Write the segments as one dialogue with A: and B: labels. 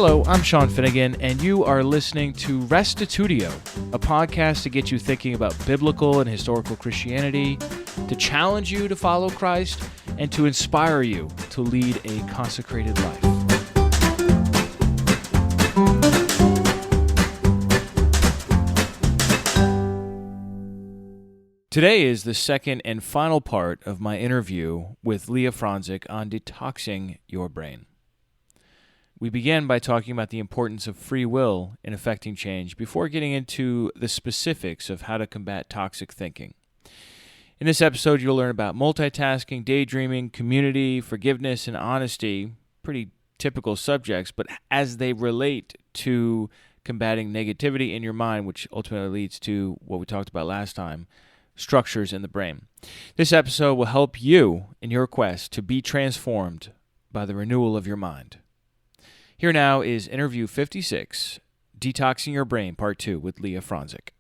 A: Hello, I'm Sean Finnegan, and you are listening to Restitutio, a podcast to get you thinking about biblical and historical Christianity, to challenge you to follow Christ, and to inspire you to lead a consecrated life. Today is the second and final part of my interview with Leah Fronczek on detoxing your brain. We began by talking about the importance of free will in affecting change before getting into the specifics of how to combat toxic thinking. In this episode, you'll learn about multitasking, daydreaming, community, forgiveness, and honesty, pretty typical subjects, but as they relate to combating negativity in your mind, which ultimately leads to what we talked about last time, structures in the brain. This episode will help you in your quest to be transformed by the renewal of your mind. Here now is interview 56, Detoxing Your Brain, Part 2 with Leah Fronczek.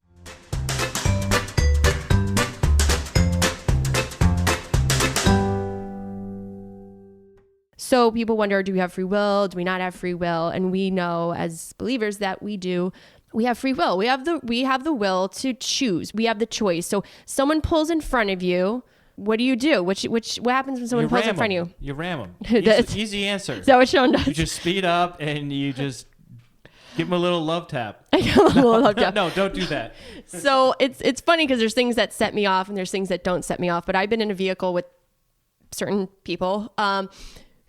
B: So people wonder, do we have free will? Do we not have free will? And we know as believers that we do. We have free will. We have the will to choose. We have the choice. So someone pulls in front of you. What do? What happens when someone pulls in front of you?
A: You ram them. Easy answer.
B: Is that what Sean does?
A: You just speed up and you just give them a little love tap.
B: I give them a little love tap.
A: No, don't do that.
B: So it's funny because there's things that set me off and there's things that don't set me off. But I've been in a vehicle with certain people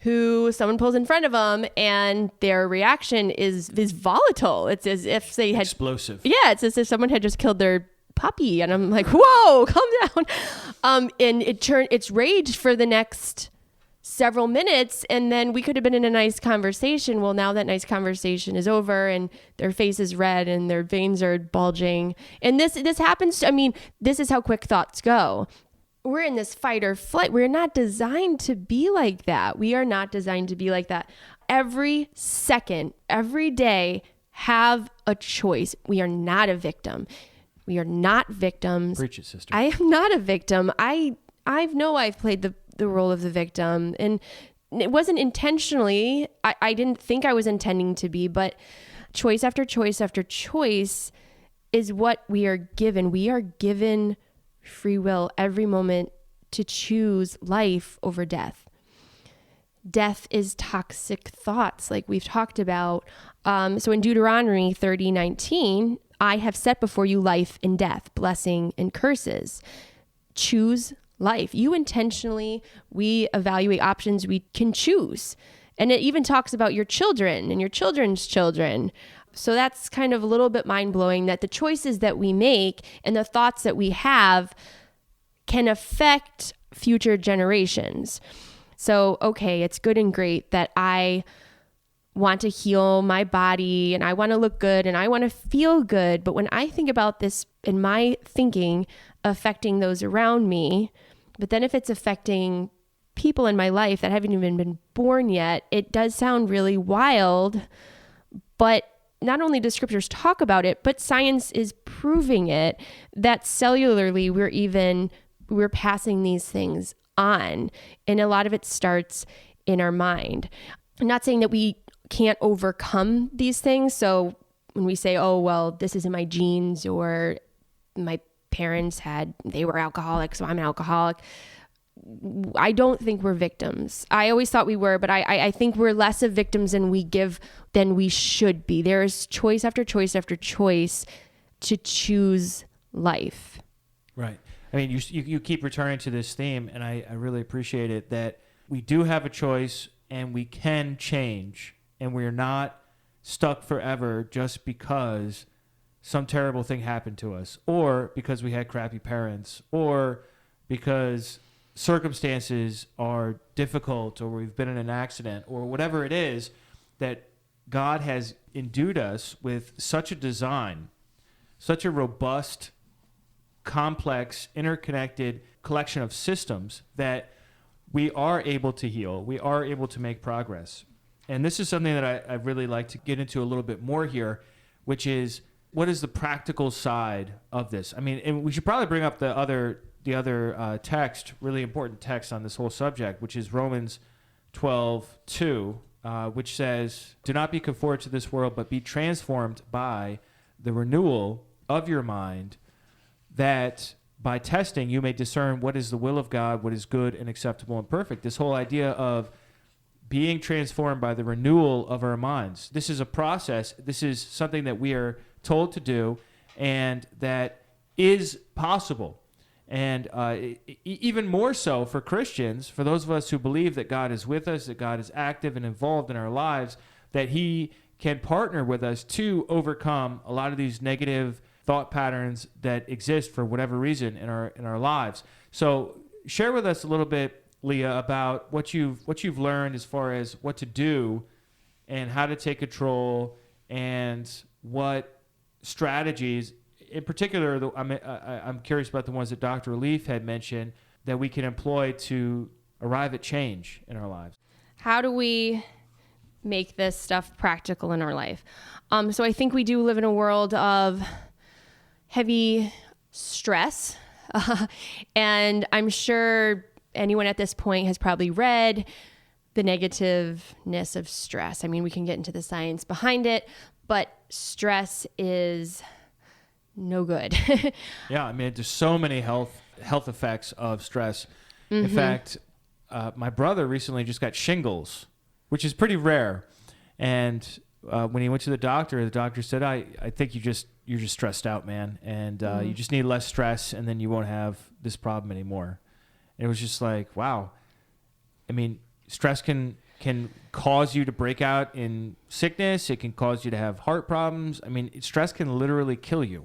B: who someone pulls in front of them and their reaction is volatile. It's as if they had
A: explosive.
B: Yeah, it's as if someone had just killed their puppy, and I'm like, whoa, calm down. And it's rage for the next several minutes, and then we could have been in a nice conversation. Well, now that nice conversation is over, and their face is red, and their veins are bulging. And this happens. This is how quick thoughts go. We're in this fight or flight. We're not designed to be like that. We are not designed to be like that. Every second, every day, have a choice. We are not a victim. We are not victims.
A: Preach it, sister.
B: I am not a victim. I know I've played the role of the victim, and it wasn't intentionally. I didn't think I was intending to be, but choice after choice after choice is what we are given. We are given free will every moment to choose life over death. Death is toxic thoughts, like we've talked about. So in Deuteronomy 30:19, I have set before you life and death, blessing and curses. Choose life. You intentionally, we evaluate options we can choose. And it even talks about your children and your children's children. So that's kind of a little bit mind-blowing that the choices that we make and the thoughts that we have can affect future generations. So, okay, it's good and great that I want to heal my body and I want to look good and I want to feel good. But when I think about this in my thinking affecting those around me, but then if it's affecting people in my life that haven't even been born yet, it does sound really wild. But not only do scriptures talk about it, but science is proving it, that cellularly we're passing these things on. And a lot of it starts in our mind. I'm not saying that we can't overcome these things. So when we say, oh, well, this is in my genes, or my parents they were alcoholics, so I'm an alcoholic. I don't think we're victims. I always thought we were, but I think we're less of victims than we should be. There is choice after choice after choice to choose life.
A: Right. I mean, you keep returning to this theme, and I really appreciate it, that we do have a choice and we can change, and we're not stuck forever just because some terrible thing happened to us, or because we had crappy parents, or because circumstances are difficult, or we've been in an accident, or whatever it is, that God has endued us with such a design, such a robust, complex, interconnected collection of systems that we are able to heal, we are able to make progress. And this is something that I really like to get into a little bit more here, which is, what is the practical side of this? I mean, and we should probably bring up the other text, really important text on this whole subject, which is Romans 12:2, which says, "Do not be conformed to this world, but be transformed by the renewal of your mind, that by testing you may discern what is the will of God, what is good and acceptable and perfect." This whole idea of being transformed by the renewal of our minds. This is a process. This is something that we are told to do, and that is possible. And even more so for Christians, for those of us who believe that God is with us, that God is active and involved in our lives, that he can partner with us to overcome a lot of these negative thought patterns that exist for whatever reason in our lives. So share with us a little bit, Leah, about what you've learned as far as what to do and how to take control, and what strategies. In particular, I'm curious about the ones that Dr. Leaf had mentioned that we can employ to arrive at change in our lives.
B: How do we make this stuff practical in our life? So I think we do live in a world of heavy stress. And I'm sure anyone at this point has probably read the negativeness of stress. I mean, we can get into the science behind it, but stress is no good.
A: Yeah, I mean, there's so many health effects of stress. In fact, my brother recently just got shingles, which is pretty rare. And when he went to the doctor said, I think you're just stressed out, man. And you just need less stress, and then you won't have this problem anymore. And it was just like, wow. I mean, stress can cause you to break out in sickness. It can cause you to have heart problems. I mean, stress can literally kill you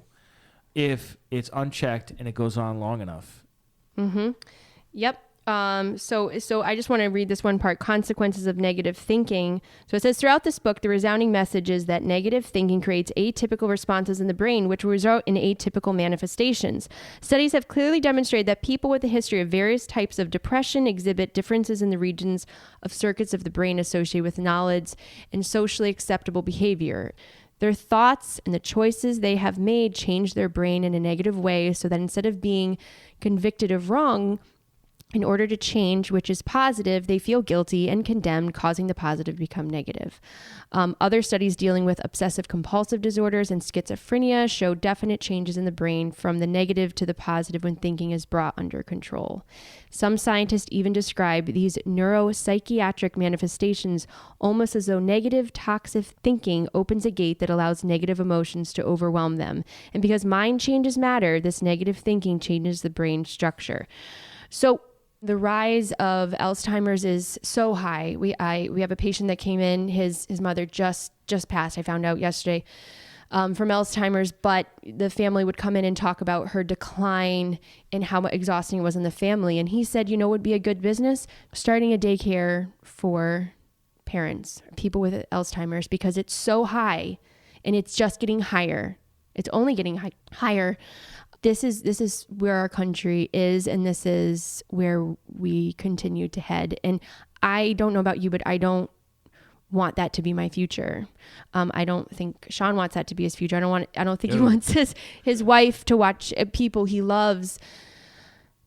A: if it's unchecked and it goes on long enough.
B: Yep. So I just want to read this one part, consequences of negative thinking. So it says, throughout this book, the resounding message is that negative thinking creates atypical responses in the brain, which will result in atypical manifestations. Studies have clearly demonstrated that people with a history of various types of depression exhibit differences in the regions of circuits of the brain associated with knowledge and socially acceptable behavior. Their thoughts and the choices they have made change their brain in a negative way, so that instead of being convicted of wrong, in order to change, which is positive, they feel guilty and condemned, causing the positive to become negative. Other studies dealing with obsessive compulsive disorders and schizophrenia show definite changes in the brain from the negative to the positive when thinking is brought under control. Some scientists even describe these neuropsychiatric manifestations almost as though negative, toxic thinking opens a gate that allows negative emotions to overwhelm them. And because mind changes matter, this negative thinking changes the brain structure. So the rise of Alzheimer's is so high. We have a patient that came in, his mother just passed, I found out yesterday, from Alzheimer's, but the family would come in and talk about her decline and how exhausting it was in the family. And he said, what would be a good business? Starting a daycare for parents, people with Alzheimer's, because it's so high and it's just getting higher. It's only getting higher. This is where our country is, and this is where we continue to head. And I don't know about you, but I don't want that to be my future. I don't think Sean wants that to be his future. I don't think he wants his wife to watch people he loves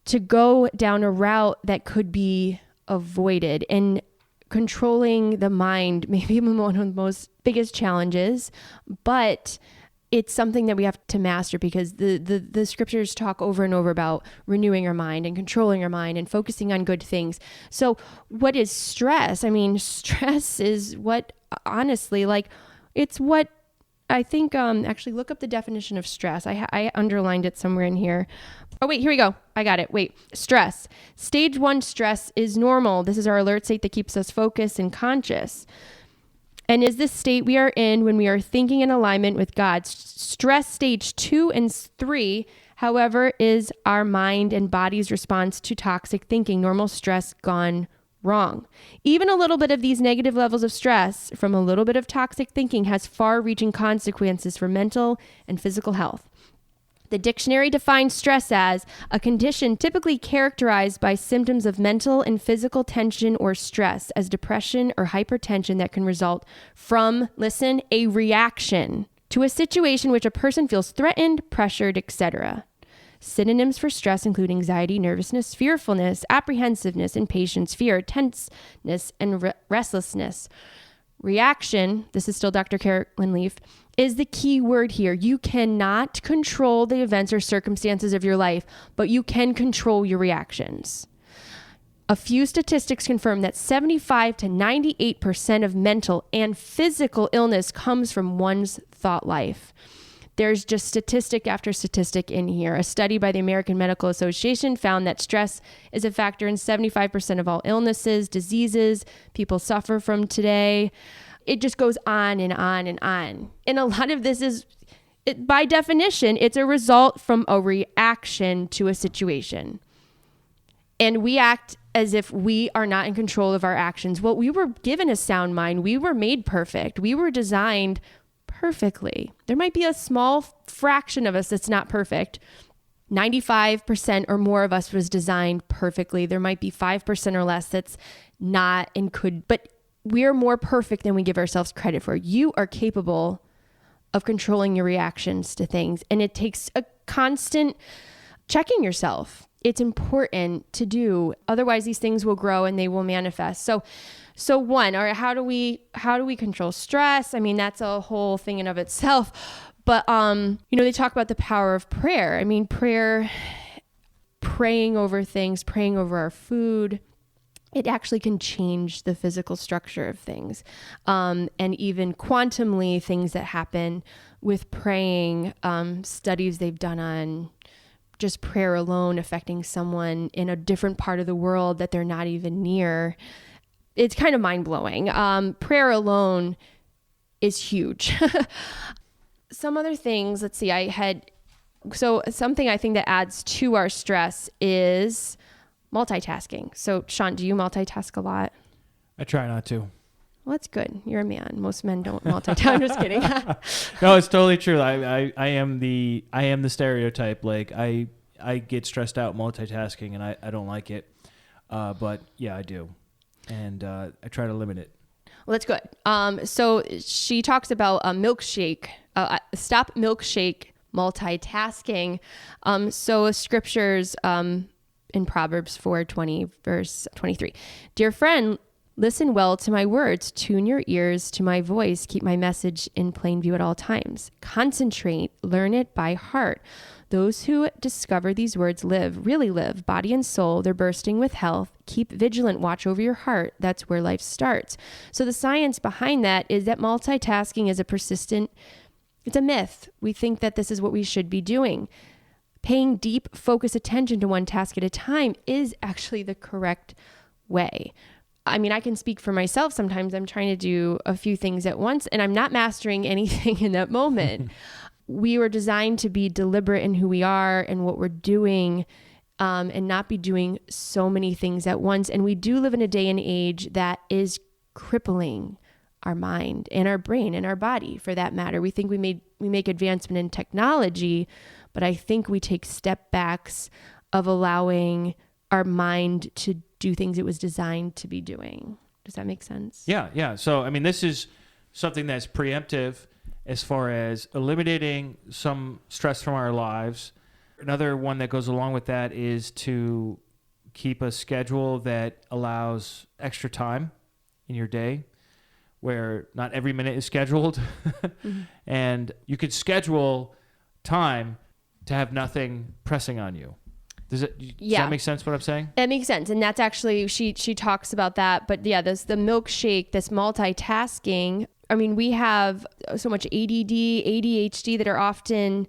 B: to go down a route that could be avoided. And controlling the mind may be one of the most biggest challenges, but it's something that we have to master, because the scriptures talk over and over about renewing our mind and controlling our mind and focusing on good things. So what is stress? I mean, stress is what, honestly, it's what I think, actually look up the definition of stress. I underlined it somewhere in here. Oh, wait, here we go. I got it. Wait, stress. Stage 1 stress is normal. This is our alert state that keeps us focused and conscious, and is this state we are in when we are thinking in alignment with God. Stress stage 2 and 3, however, is our mind and body's response to toxic thinking, normal stress gone wrong. Even a little bit of these negative levels of stress from a little bit of toxic thinking has far-reaching consequences for mental and physical health. The dictionary defines stress as a condition typically characterized by symptoms of mental and physical tension or stress, as depression or hypertension that can result from, listen, a reaction to a situation which a person feels threatened, pressured, etc. Synonyms for stress include anxiety, nervousness, fearfulness, apprehensiveness, impatience, fear, tenseness, and restlessness. Reaction, this is still Dr. Carolyn Leaf, is the key word here. You cannot control the events or circumstances of your life, but you can control your reactions. A few statistics confirm that 75 to 98% of mental and physical illness comes from one's thought life. There's just statistic after statistic in here. A study by the American Medical Association found that stress is a factor in 75% of all illnesses, diseases people suffer from today. It just goes on and on and on. And a lot of this is, by definition, it's a result from a reaction to a situation. And we act as if we are not in control of our actions. Well, we were given a sound mind. We were made perfect. We were designed perfectly. There might be a small fraction of us that's not perfect. 95% or more of us was designed perfectly. There might be 5% or less that's not and could, but we're more perfect than we give ourselves credit for. You are capable of controlling your reactions to things, and it takes a constant checking yourself. It's important to do. Otherwise, these things will grow and they will manifest. So one, or how do we control stress? I mean, that's a whole thing in of itself. But they talk about the power of prayer. I mean, praying over things, praying over our food, it actually can change the physical structure of things. And even quantumly, things that happen with praying, studies they've done on just prayer alone affecting someone in a different part of the world that they're not even near. It's kind of mind-blowing. Prayer alone is huge. Some other things, let's see, something I think that adds to our stress is multitasking. So Sean, do you multitask a lot?
A: I try not to.
B: Well, that's good. You're a man. Most men don't multitask. I'm just kidding.
A: No, it's totally true. I am the stereotype. Like I get stressed out multitasking, and I don't like it. But yeah, I do, and I try to limit it.
B: Well, that's good. So she talks about a milkshake. Stop milkshake multitasking. So scriptures in Proverbs 4:20, verse 23. Dear friend, listen well to my words, tune your ears to my voice, keep my message in plain view at all times. Concentrate, learn it by heart. Those who discover these words really live, body and soul. They're bursting with health. Keep vigilant, watch over your heart. That's where life starts. So the science behind that is that multitasking is it's a myth. We think that this is what we should be doing. Paying deep, focused attention to one task at a time is actually the correct way. I mean, I can speak for myself. Sometimes I'm trying to do a few things at once and I'm not mastering anything in that moment. We were designed to be deliberate in who we are and what we're doing, and not be doing so many things at once. And we do live in a day and age that is crippling our mind and our brain and our body, for that matter. We think we make advancement in technology, but I think we take step backs of allowing our mind to do things it was designed to be doing. Does that make sense?
A: Yeah. So, I mean, this is something that's preemptive as far as eliminating some stress from our lives. Another one that goes along with that is to keep a schedule that allows extra time in your day, where not every minute is scheduled. Mm-hmm. And you could schedule time to have nothing pressing on you. Does that make sense what I'm saying?
B: That makes sense. And that's actually, she talks about that. But yeah, the milkshake, this multitasking. I mean, we have so much ADD, ADHD that are often,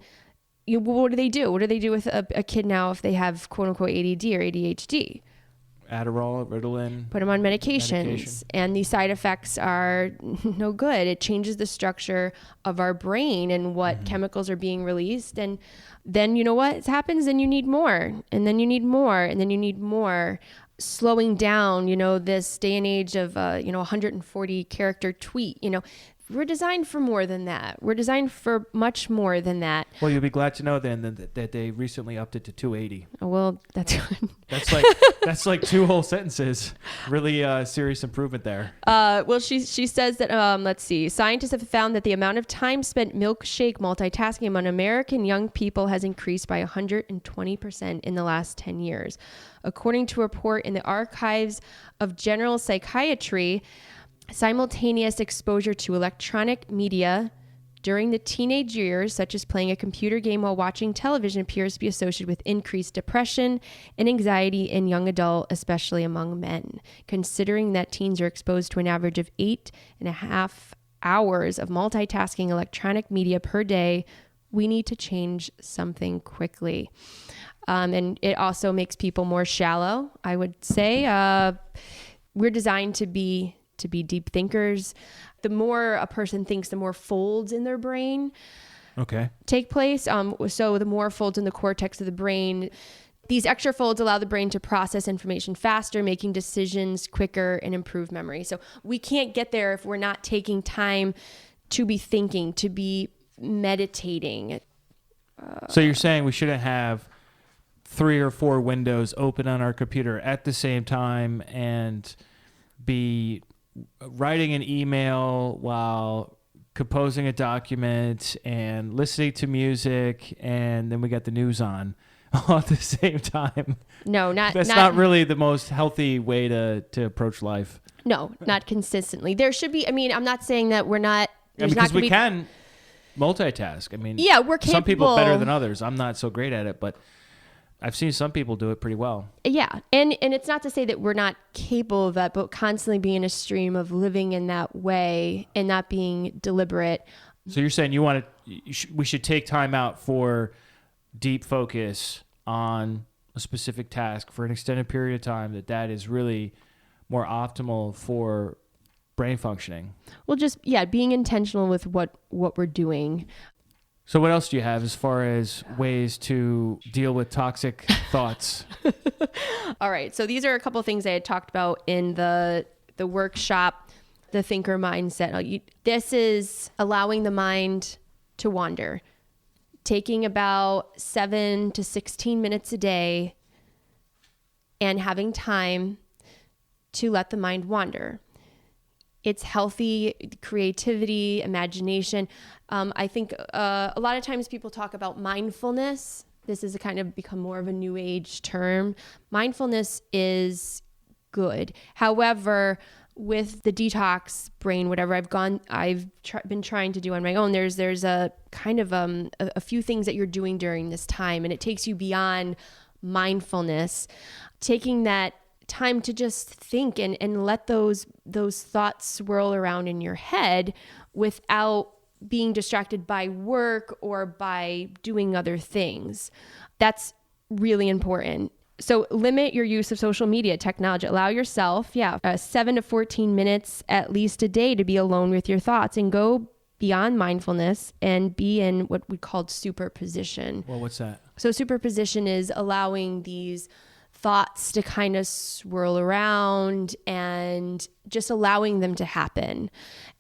B: what do they do? What do they do with a kid now if they have quote unquote ADD or ADHD?
A: Adderall, Ritalin.
B: Put them on medication. And the side effects are no good. It changes the structure of our brain and what chemicals are being released. And then you know what happens? Then you need more. And then you need more. And then you need more. Slowing down, this day and age of, 140 character tweet, we're designed for more than that. We're designed for much more than that.
A: Well, you'll be glad to know then that they recently upped it to 280.
B: Oh, well, that's good.
A: That's like two whole sentences. Really serious improvement there.
B: Well, she says that, let's see, scientists have found that the amount of time spent milkshake multitasking among American young people has increased by 120% in the last 10 years. According to a report in the Archives of General Psychiatry, Simultaneous exposure to electronic media during the teenage years, such as playing a computer game while watching television, appears to be associated with increased depression and anxiety in young adults, especially among men. Considering that teens are exposed to an average of 8.5 hours of multitasking electronic media per day, we need to change something quickly. And it also makes people more shallow, I would say. We're designed to be deep thinkers. The more a person thinks, the more folds in their brain take place. So the more folds in the cortex of the brain, these extra folds allow the brain to process information faster, making decisions quicker and improve memory. So we can't get there if we're not taking time to be thinking, to be meditating.
A: So you're saying we shouldn't have 3 or 4 windows open on our computer at the same time and be writing an email while composing a document and listening to music, and then we got the news on all at the same time.
B: No,
A: that's not really the most healthy way to approach life.
B: No, not consistently. There should be. I mean, I'm not saying that we're not.
A: Because we can multitask. I mean,
B: yeah, we're capable.
A: Some people better than others. I'm not so great at it, but I've seen some people do it pretty well.
B: Yeah. And it's not to say that we're not capable of that, but constantly being in a stream of living in that way and not being deliberate.
A: So you're saying we should take time out for deep focus on a specific task for an extended period of time, that is really more optimal for brain functioning.
B: Well, just, being intentional with what we're doing.
A: So what else do you have as far as ways to deal with toxic thoughts?
B: All right. So these are a couple of things I had talked about in the workshop, the thinker mindset. This is allowing the mind to wander, taking about 7 to 16 minutes a day and having time to let the mind wander. It's healthy creativity, imagination. I think a lot of times people talk about mindfulness. This has kind of become more of a new age term. Mindfulness is good. However, with the detox brain, whatever I've been trying to do on my own, there's a kind of a few things that you're doing during this time, and it takes you beyond mindfulness, taking that time to just think and let those thoughts swirl around in your head without being distracted by work or by doing other things. That's really important. So limit your use of social media technology. Allow yourself, 7 to 14 minutes at least a day to be alone with your thoughts, and go beyond mindfulness and be in what we called superposition.
A: Well, what's that?
B: So superposition is allowing these thoughts to kind of swirl around and just allowing them to happen.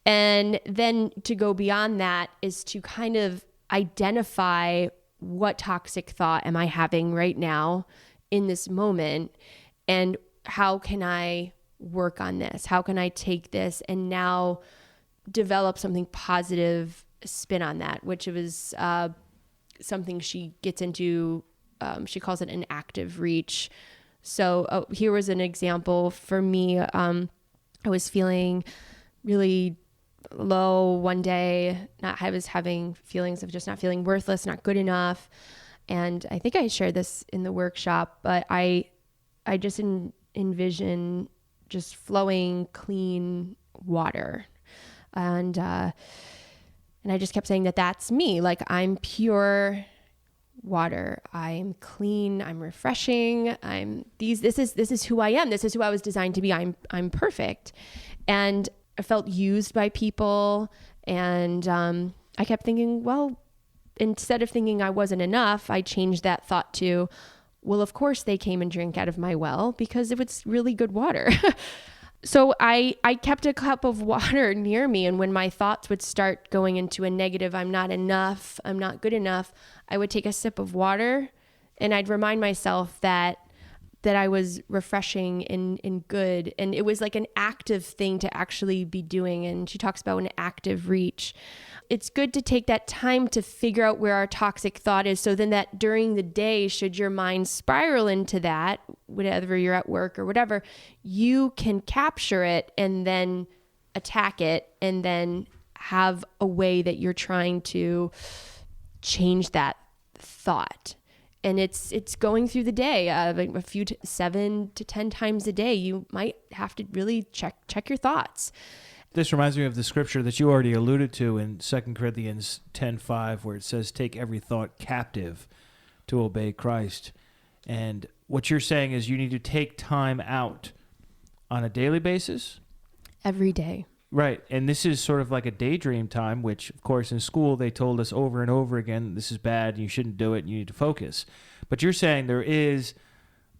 B: And then to go beyond that is to kind of identify, what toxic thought am I having right now in this moment, and how can I work on this? How can I take this and now develop something positive spin on that, which was something she gets into. She calls it an active reach. So here was an example for me. I was feeling really low one day. I was having feelings of just not feeling worthless, not good enough. And I think I shared this in the workshop, but I just envision just flowing clean water. And I just kept saying that that's me. Like, I'm pure water. I'm clean. I'm refreshing. This is who I am. This is who I was designed to be. I'm perfect. And I felt used by people. And I kept thinking, well, instead of thinking I wasn't enough, I changed that thought to, well, of course they came and drank out of my well because it was really good water. So I kept a cup of water near me, and when my thoughts would start going into a negative, I'm not enough, I'm not good enough, I would take a sip of water, and I'd remind myself that I was refreshing and good. And it was like an active thing to actually be doing. And she talks about an active reach. It's good to take that time to figure out where our toxic thought is. So then that during the day, should your mind spiral into that, whenever you're at work or whatever, you can capture it and then attack it and then have a way that you're trying to change that thought. And it's going through the day, like 7 to 10 times a day. You might have to really check your thoughts.
A: This reminds me of the scripture that you already alluded to in 2 Corinthians 10:5, where it says, take every thought captive to obey Christ. And what you're saying is you need to take time out on a daily basis?
B: Every day.
A: Right. And this is sort of like a daydream time, which, of course, in school they told us over and over again, this is bad, you shouldn't do it, you need to focus. But you're saying there is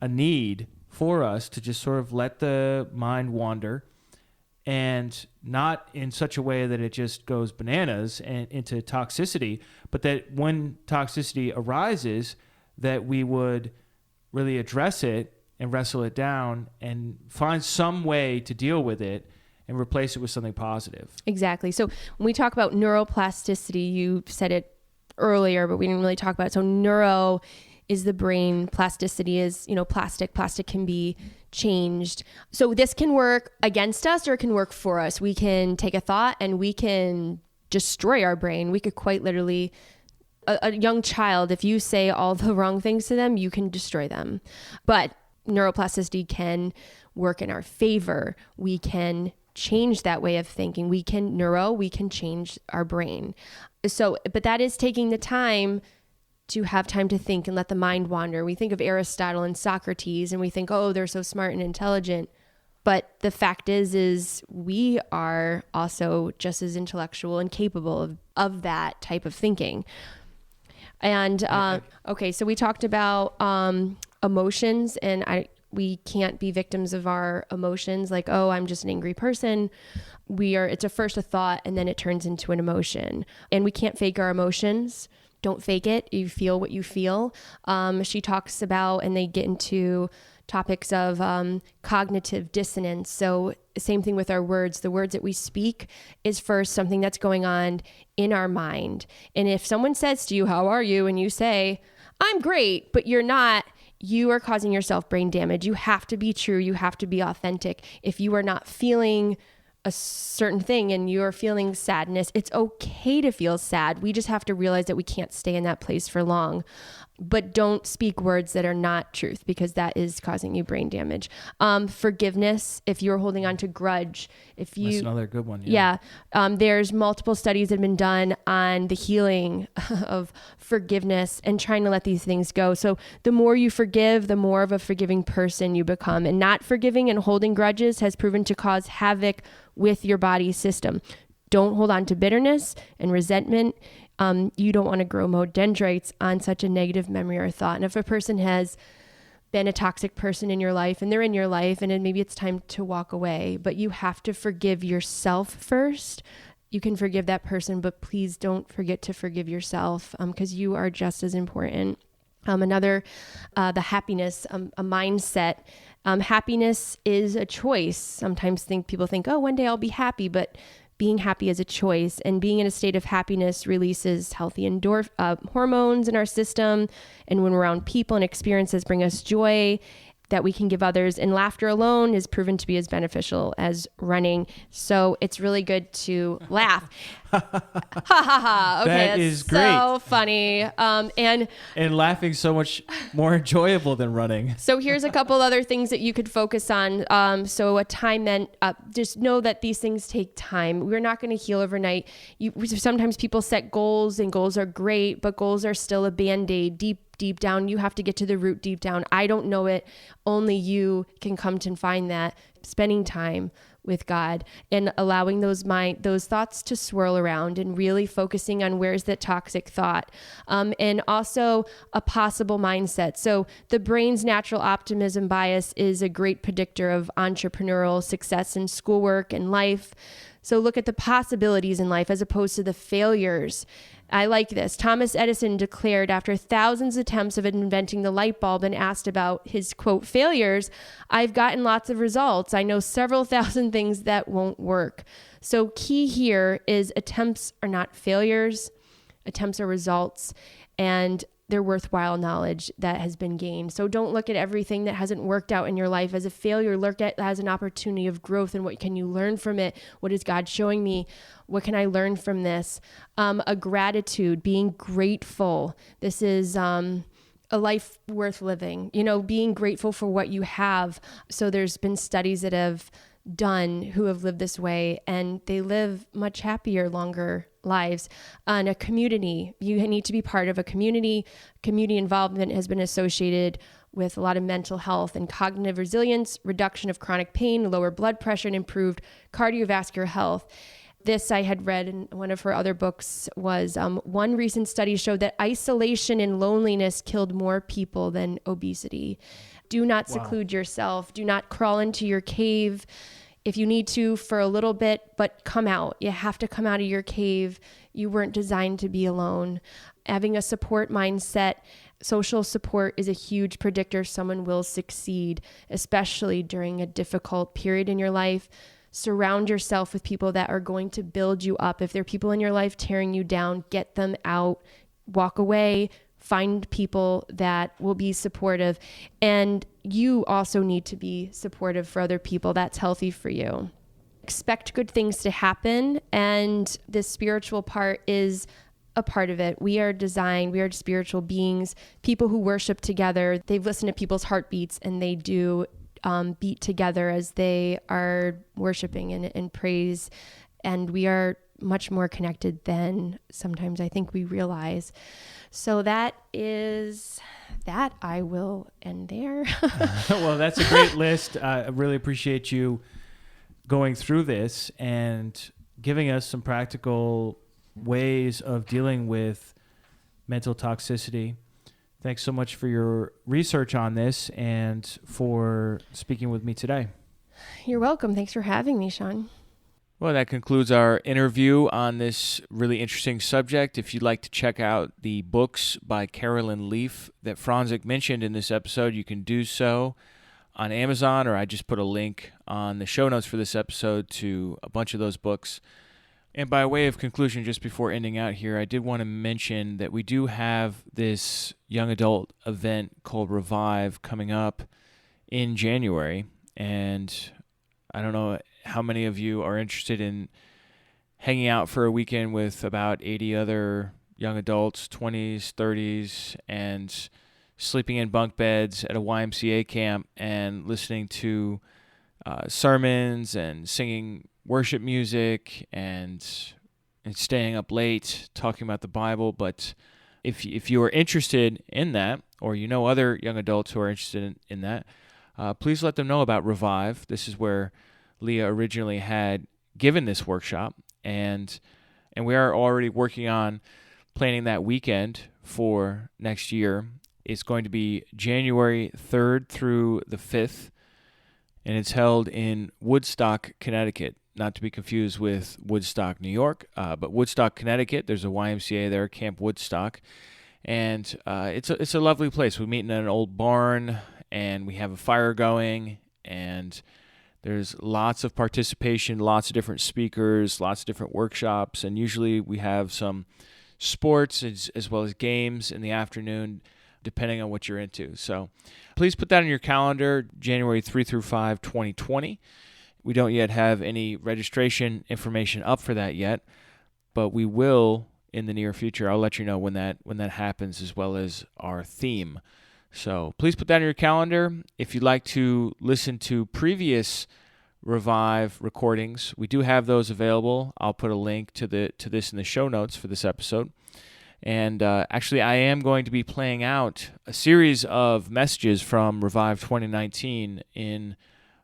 A: a need for us to just sort of let the mind wander, and not in such a way that it just goes bananas and into toxicity, but that when toxicity arises, that we would really address it and wrestle it down and find some way to deal with it and replace it with something positive.
B: Exactly. So when we talk about neuroplasticity, you said it earlier, but we didn't really talk about it. So neuro is the brain, plasticity is, plastic. Plastic can be changed. So this can work against us or it can work for us. We can take a thought and we can destroy our brain. We could quite literally, a young child, if you say all the wrong things to them, you can destroy them. But neuroplasticity can work in our favor. We can change that way of thinking. We can change our brain. So, but that is taking the time to have time to think and let the mind wander. We think of Aristotle and Socrates and we think, oh, they're so smart and intelligent. But the fact is we are also just as intellectual and capable of that type of thinking. And, okay, so we talked about emotions, and we can't be victims of our emotions. Like, oh, I'm just an angry person. It's first a thought and then it turns into an emotion, and we can't fake our emotions. Don't fake it. You feel what you feel. She talks about, and they get into topics of cognitive dissonance. So same thing with our words. The words that we speak is first something that's going on in our mind. And if someone says to you, how are you? And you say, I'm great, but you're not, you are causing yourself brain damage. You have to be true. You have to be authentic. If you are not feeling a certain thing and you're feeling sadness, it's okay to feel sad. We just have to realize that we can't stay in that place for long. But don't speak words that are not truth, because that is causing you brain damage. Forgiveness, if you're holding on to grudge, that's
A: another good one.
B: Yeah. There's multiple studies that have been done on the healing of forgiveness and trying to let these things go. So the more you forgive, the more of a forgiving person you become. And not forgiving and holding grudges has proven to cause havoc with your body system. Don't hold on to bitterness and resentment. You don't want to grow dendrites on such a negative memory or thought. And if a person has been a toxic person in your life and they're in your life, and then maybe it's time to walk away, but you have to forgive yourself first. You can forgive that person, but please don't forget to forgive yourself, because you are just as important. The happiness, a mindset. Happiness is a choice. Sometimes people think, oh, one day I'll be happy, but being happy is a choice, and being in a state of happiness releases healthy hormones in our system. And when we're around people and experiences bring us joy that we can give others. And laughter alone is proven to be as beneficial as running. So it's really good to laugh. Ha ha ha. Okay,
A: that is great.
B: So funny. And
A: laughing so much more enjoyable than running.
B: So here's a couple other things that you could focus on. So a time meant, just know that these things take time. We're not going to heal overnight. Sometimes people set goals, and goals are great, but goals are still a Band-Aid. Deep down, you have to get to the root deep down. I don't know it. Only you can come to find that. Spending time with God and allowing those thoughts to swirl around, and really focusing on where's that toxic thought. And also a possible mindset. So the brain's natural optimism bias is a great predictor of entrepreneurial success in schoolwork and life. So look at the possibilities in life as opposed to the failures. I like this. Thomas Edison declared after thousands of attempts of inventing the light bulb and asked about his, quote, failures, I've gotten lots of results. I know several thousand things that won't work. So key here is attempts are not failures. Attempts are results. And they're worthwhile knowledge that has been gained. So don't look at everything that hasn't worked out in your life as a failure. Look at it as an opportunity of growth, and what can you learn from it? What is God showing me? What can I learn from this? A gratitude, being grateful. This is a life worth living, being grateful for what you have. So there's been studies that have done who have lived this way, and they live much happier, longer lives. And a community, you need to be part of a community. Community involvement has been associated with a lot of mental health and cognitive resilience, reduction of chronic pain, lower blood pressure, and improved cardiovascular health. This I had read in one of her other books was one recent study showed that isolation and loneliness killed more people than obesity. Do not seclude yourself. Do not crawl into your cave if you need to for a little bit, but come out. You have to come out of your cave. You weren't designed to be alone. Having a support mindset, social support is a huge predictor someone will succeed, especially during a difficult period in your life. Surround yourself with people that are going to build you up. If there are people in your life tearing you down, get them out, walk away, find people that will be supportive. And you also need to be supportive for other people. That's healthy for you. Expect good things to happen. And the spiritual part is a part of it. We are spiritual beings, people who worship together. They've listened to people's heartbeats, and they do beat together as they are worshiping and praise. And we are much more connected than sometimes I think we realize. So that is that. I will end there.
A: Well, that's a great list. I really appreciate you going through this and giving us some practical ways of dealing with mental toxicity. Thanks so much for your research on this and for speaking with me today.
B: You're welcome. Thanks for having me, Sean.
C: Well, that concludes our interview on this really interesting subject. If you'd like to check out the books by Carolyn Leaf that Fronczek mentioned in this episode, you can do so on Amazon, or I just put a link on the show notes for this episode to a bunch of those books. And by way of conclusion, just before ending out here, I did want to mention that we do have this young adult event called Revive coming up in January. And I don't know how many of you are interested in hanging out for a weekend with about 80 other young adults, 20s, 30s, and sleeping in bunk beds at a YMCA camp and listening to sermons and singing worship music and staying up late talking about the Bible. But if you are interested in that, or you know other young adults who are interested in that, please let them know about Revive. This is where Leah originally had given this workshop, and we are already working on planning that weekend for next year. It's going to be January 3rd through the 5th, and it's held in Woodstock, Connecticut, not to be confused with Woodstock, New York, but Woodstock, Connecticut. There's a YMCA there, Camp Woodstock, and it's a lovely place. We meet in an old barn, and we have a fire going, and there's lots of participation, lots of different speakers, lots of different workshops, and usually we have some sports as well as games in the afternoon, depending on what you're into. So please put that on your calendar, January 3 through 5, 2020. We don't yet have any registration information up for that yet, but we will in the near future. I'll let you know when that happens, as well as our theme. So please put that on your calendar. If you'd like to listen to previous Revive recordings, we do have those available. I'll put a link to this in the show notes for this episode. And actually, I am going to be playing out a series of messages from Revive 2019 in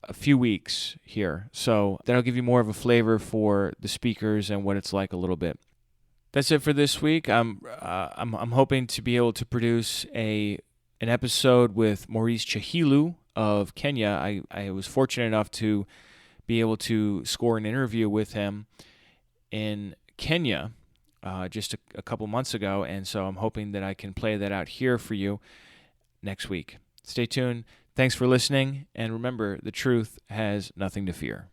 C: a few weeks here. So that'll give you more of a flavor for the speakers and what it's like a little bit. That's it for this week. I'm hoping to be able to produce an episode with Maurice Chahilu of Kenya. I was fortunate enough to be able to score an interview with him in Kenya just a couple months ago, and so I'm hoping that I can play that out here for you next week. Stay tuned. Thanks for listening, and remember, the truth has nothing to fear.